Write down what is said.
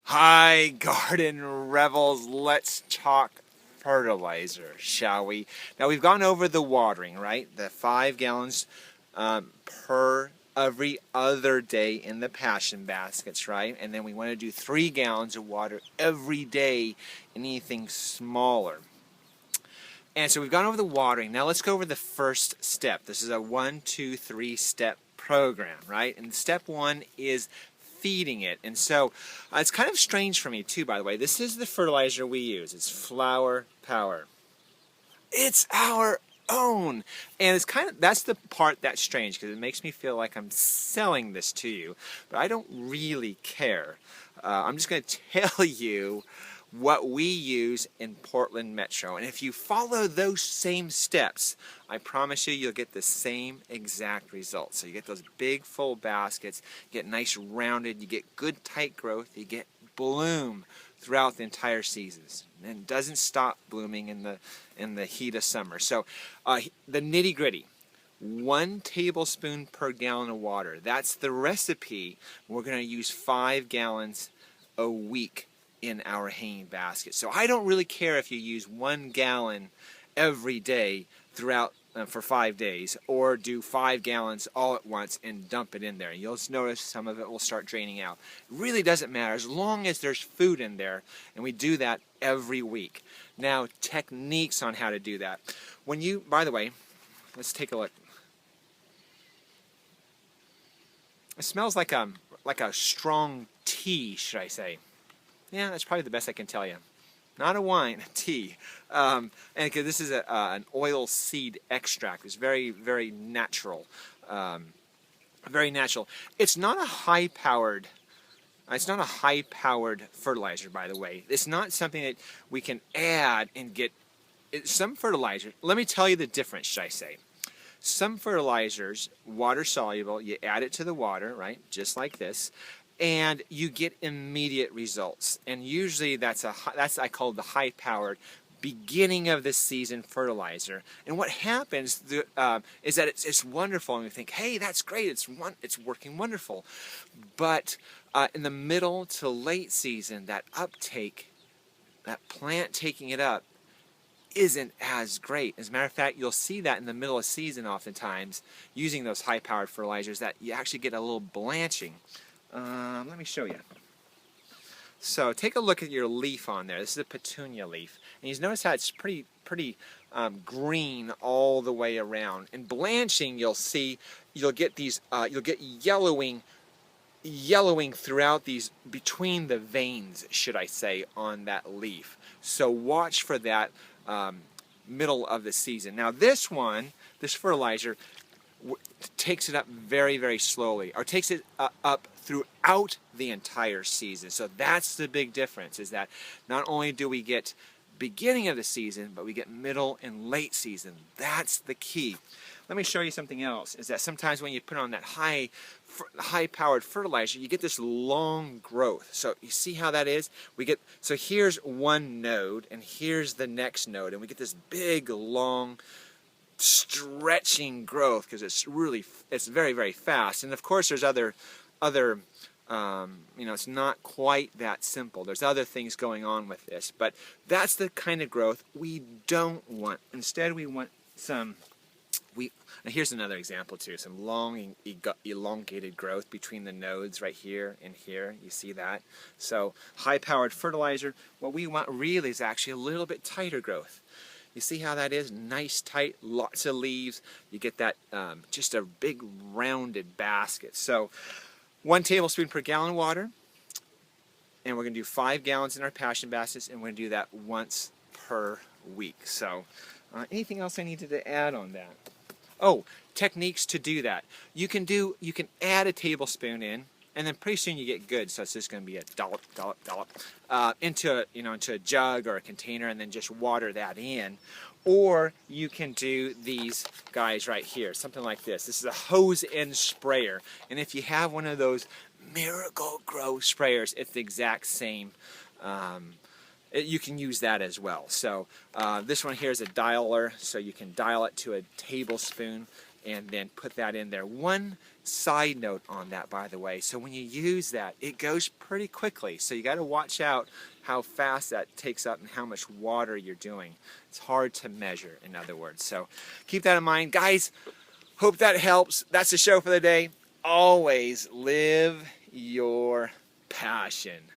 Hi, garden rebels. Let's talk fertilizer, shall we? Now, we've gone over the watering, right? The 5 gallons per every other day in the passion baskets, right? And then we want to do 3 gallons of water every day in anything smaller. And so we've gone over the watering. Now let's go over the first step. This is a 1, 2, 3 step program, right? And step 1 is feeding it. And so it's kind of strange for me too, by the way. This is the fertilizer we use. It's Flower Power. It's our own. And it's that's the part that's strange, because it makes me feel like I'm selling this to you, but I don't really care. I'm just going to tell you what we use in Portland Metro. And if you follow those same steps, I promise you, you'll get the same exact results. So you get those big full baskets, you get nice rounded, you get good tight growth, you get bloom throughout the entire season. And it doesn't stop blooming in the heat of summer. So the nitty gritty. 1 tablespoon per gallon of water. That's the recipe. We're going to use 5 gallons a week in our hanging basket. So I don't really care if you use 1 gallon every day throughout for 5 days, or do 5 gallons all at once and dump it in there. You'll just notice some of it will start draining out. It really doesn't matter as long as there's food in there, and we do that every week. Now, techniques on how to do that. When you, by the way, let's take a look. It smells like a strong tea, should I say. Yeah, that's probably the best I can tell you. Not a wine, a tea. And because this is an oil seed extract. It's very, very natural. Very natural. It's not a high-powered fertilizer, by the way. It's not something that we can add and get. Some fertilizer, let me tell you the difference, should I say. Some fertilizers, water soluble, you add it to the water, right, just like this, and you get immediate results. And usually that's I call the high-powered beginning of the season fertilizer. And what happens is that it's wonderful, and we think, hey, that's great, it's working wonderful. But in the middle to late season, that uptake, that plant taking it up, isn't as great. As a matter of fact, you'll see that in the middle of season oftentimes, using those high-powered fertilizers, that you actually get a little blanching. Let me show you. So take a look at your leaf on there. This is a petunia leaf, and you notice how it's pretty green all the way around. And blanching, you'll get these, you'll get yellowing throughout these, between the veins, should I say, on that leaf. So watch for that middle of the season. Now this fertilizer, takes it up very, very slowly, or takes it up throughout the entire season. So that's the big difference, is that not only do we get beginning of the season, but we get middle and late season. That's the key. Let me show you something else, is that sometimes when you put on that high-powered fertilizer, you get this long growth. So you see how that is? So here's one node, and here's the next node, and we get this big, long, stretching growth, because it's very, very fast. And of course there's other it's not quite that simple. There's other things going on with this, but that's the kind of growth we don't want. Instead, we want now here's another example too, some long elongated growth between the nodes right here and here. You see that? So high-powered fertilizer, what we want really is actually a little bit tighter growth. You see how that is? Nice, tight, lots of leaves. You get that, just a big rounded basket. So 1 tablespoon per gallon of water, and we're going to do 5 gallons in our passion baskets, and we're going to do that once per week. So anything else I needed to add on that? Oh, techniques to do that. You can add a tablespoon in, and then pretty soon you get good. So it's just going to be a dollop, dollop, dollop into a jug or a container, and then just water that in. Or you can do these guys right here, something like this. This is a hose-end sprayer, and if you have one of those Miracle-Gro sprayers, it's the exact same. You can use that as well. So this one here is a dialer, so you can dial it to a tablespoon, and then put that in there. One side note on that, by the way, so when you use that, it goes pretty quickly. So you got to watch out how fast that takes up and how much water you're doing. It's hard to measure, in other words. So keep that in mind. Guys, hope that helps. That's the show for the day. Always live your passion.